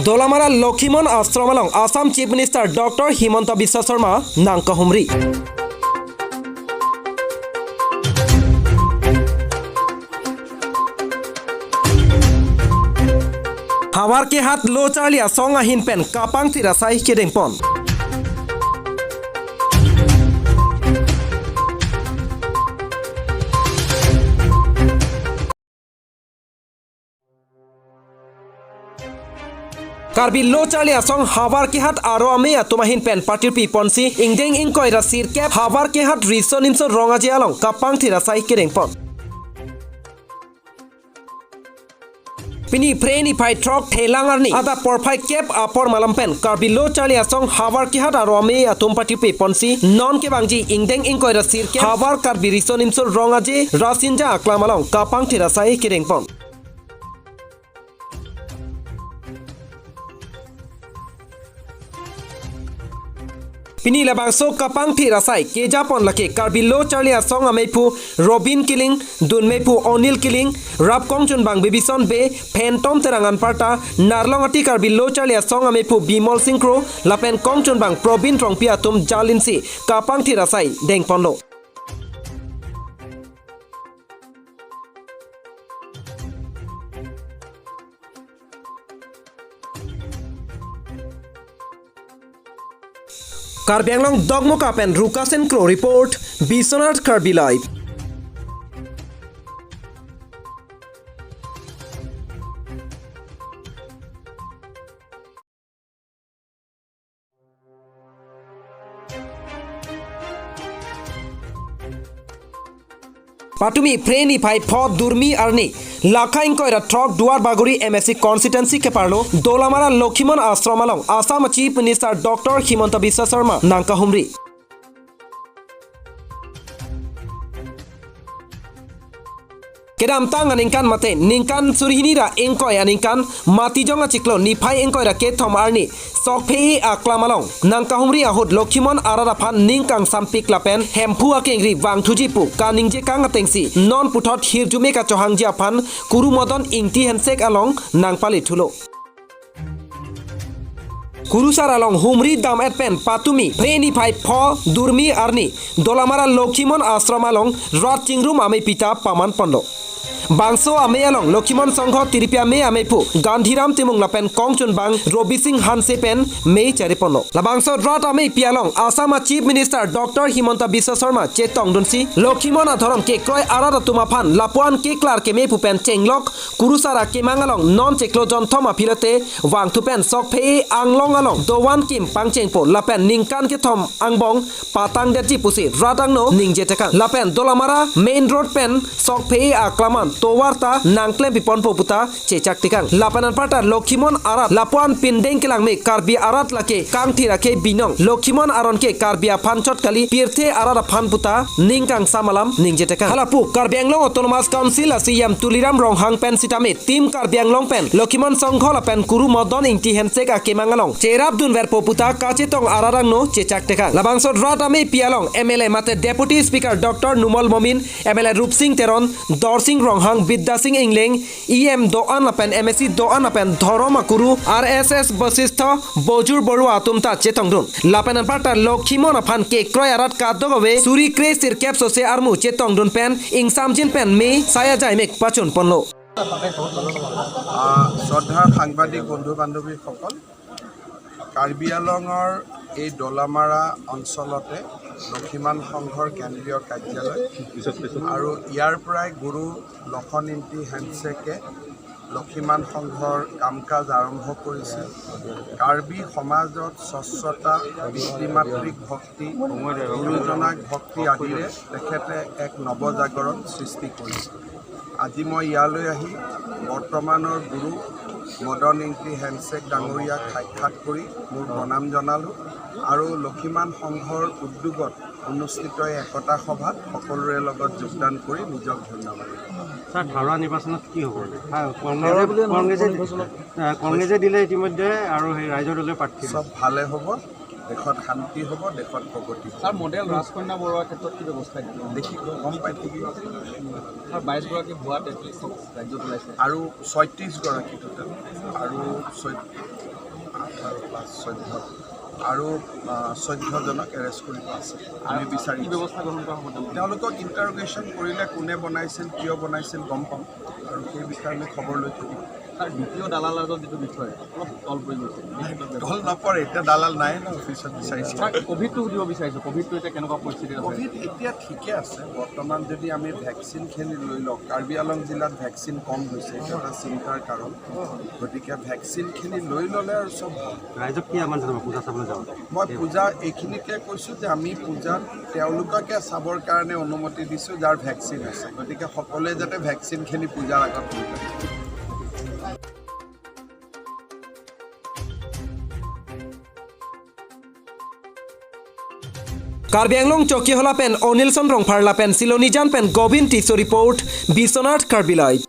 Dolamara Lokhimon Astromalong, Assam Chief Minister Dr. Himanta Biswa Sarma, Nangka Humri. Hawar ke hat lo charlia song a hin pen kapang tirasai kedeng pon. Karbi lo charlia song hawar ke hat aro ame atumahin pen partir pi ponsi ingdeng ingkoi rasir kep hawar ke hat rison inso ronga jialong kapang tirasai kedeng pon. Pini preni pai trok thelangarni ada porphai kep apor malampen Karbi lo charlia song hawar ke hat aro ame atum partir pi ponsi non ke bangji ingdeng ingkoi rasir kep hawar Karbi rison inso ronga je rasinja aklamalong kapang tirasai kedeng pon. Pini labang so kapang tirasai ke Japon lake Karbi lo charlia song amepu Robin Killing dun mepu Onil Killing rap kongchun bang bebison be phantom terangan parta narlongati Karbi lo charlia song amepu Bimol Singkro lapen kongchun bang Probin Trongpia tum jalinsi kapang tirasai deng ponlo. Karbi Anglong Dogmo Kapen Rukasen Kro Report Biswanath Karbi Live. Patumi Preni Pai Pod Durmi Arni Lakhain Koira Trok Duar Baguri MSC Constituency Keparlo Dolamara Lokhimon Astromalong Assam Chief Minister Dr. Himanta Biswa Sarma Nangka Humri. Kedam tang aningkan mate ningkan surhinira engkoi aningkan mati jonga ciklo niphai engkoi ra ke thom arni sokphei aklamalong nangka humri ahut Lokhimon araraphan ningkang sampik lapen hemphu akengri wangthujipu kaningje kang atengsi non puthot hirjume ka chohangji aphan kuru modon ingti hensek along nangpali thulo Kurusar along humri dam at pen patumi preni pai pho durmi arni dolamara Lokhimon ashram along rat chingrum ame pita paman pondo Bangso ame along Lokhimon songho tiripia me amepu Gandhiram timung lapen kongchun bang Robi Singh Hanse pen me charipono la bangso rat ame pialong Assam Chief Minister Dr. Himanta Biswa Sarma chetong dunsi Lokhimon adhorom ke kroi arada tumaphan lapuan ke klar ke me pen chenglok kurusara ke mangalong non cheklo jon thoma philote wang thu pen sokphe anglong along dowan kim pangchengpo lapen ningkan ke thom angbong patang deji pusi ratang no ningjetekang lapen dolamara main road pen sokphe aklaman towarta nangklem pipon poputa cecak tikang lapanan parta Lokhimon arat lapuan pindeng kelang me Karbi arat lake kang thira ke binong Lokhimon aron ke Karbi aphanchot kali pirthe arat aphan puta ningkang samalam ningjetekang halapu Karbi Anglong Autonomous Council asiyam tuliram ronghang pen sitame tim Karbi Anglong pen Lokhimon songkhol pen kuru modon ingti hensek akemangalong cerap dun ver poputa kachetong ararang no cecak tekang labangsot ratame pialong MLA mate Deputy Speaker Dr. Numal Momin MLA Rup Singh Teron Dorsing Hang Bidda Singh Ingling EM Doan Apen MSC Doan Apen Dhoroma Kuru RSS Basistha Bojur Borua Tumta Chetongdun Lapenan Parta Lokhimon Aphan ke Kroy Arat Kadogove Suri Kre Sirkep Sose Armu Chetongdun Pen Ingsamjin Pen Me Saya Jaimek Pachun Ponlo Sodha Hangbadik Bondhu Bandovi Kokol Karbi Anglongor এই ডলামাৰা অঞ্চলতে লক্ষীমান সংঘৰ কেন্দ্ৰীয় কাৰ্যালয় আৰু ইয়াৰ পৰাই গুৰু লখনিন্তি হেণ্ডছেকে লক্ষীমান সংঘৰ কাম-কাজ আৰম্ভ কৰিছিল কাৰ্বি সমাজত স্বচ্ছতা পিতৃমাতৃক ভক্তি গুৰুজনাক ভক্তি আদিৰে তেখেতে এক নৱজাগৰণ সৃষ্টি কৰিছিল আজি মই ইয়ালৈ আহি বৰ্তমানৰ গুৰু মদন ইংতি হেণ্ডছেক ডাঙৰীয়াক সাক্ষাৎ কৰি মোৰ প্ৰণাম জনালোঁ আৰু লক্ষীমান সংঘৰ উদ্যোগত অনুষ্ঠিত একতা সভাত সকলোৰে লগত যোগদান কৰি নিজক ধন্যবাদ স্যাৰ ধাৰা নিৰ্বাচনত কি হ'ব কংগ্ৰেছে দিলে ইতিমধ্যে আৰু সেই ৰাইজৰ দলে প্ৰাৰ্থী সব ভালে হ'ব দেশত শান্তি হ'ব, দেশত প্ৰগতি হ'ব। ছাৰ মডেল ৰাজকন্যা বৰুৱাৰ ক্ষেত্ৰত কি ব্যৱস্থা দিব? দেখি গম পাই থাকিব। ছাৰ 22গৰাকী ভুৱা টেকনিক ৰাজ্যত ওলাইছে আৰু 36গৰাকী টোটেল আৰু 14 আৰু 14জনক এৰেষ্ট কৰিব আছে। আমি বিচাৰি কি ব্যৱস্থা গ্ৰহণ কৰা হ'ব? তেওঁলোকক ইণ্টাৰোগেশ্যন কৰিলে কোনে বনাইছিল, কিয় বনাইছিল গম পাম, আৰু সেই বিষয়ে আমি খবৰ লৈ থাকিম। ছাৰ দ্বিতীয় দালালৰ যিটো বিষয় অলপ তল পৰি গৈছে, দল নপৰে, এতিয়া দালাল নাই ন, অফিচত বিচাৰিছে। ছাৰ ক'ভিডটো সুধিব বিচাৰিছোঁ, ক'ভিডটো এতিয়া কেনেকুৱা পৰিস্থিতিত আছে? ক'ভিড এতিয়া ঠিকে আছে বৰ্তমান। যদি আমি ভেকচিনখিনি লৈ লওঁ, কাৰ্বি আলং জিলাত ভেকচিন কম হৈছে, এইটো এটা চিন্তাৰ কাৰণ। গতিকে ভেকচিনখিনি লৈ ল'লে আৰু চব ভাল। ৰাইজক কি আহ্বান জনাব পূজা চাবলৈ যাওঁ? মই পূজা এইখিনিকে কৈছোঁ যে আমি পূজাত তেওঁলোককে চাবৰ কাৰণে অনুমতি দিছোঁ যাৰ ভেকচিন আছে। গতিকে সকলোৱে যাতে ভেকচিনখিনি পূজাৰ আগত লৈ লয়। কাৰ্বি আংলং চকীহলা পেন অনিল চন্দ্ৰং ফাৰ্লা পেন চিলনিজান পেন গোবিন্দ টিছো ৰিপৰ্ট বিশ্বনাথ কাৰ্বি লাইভ।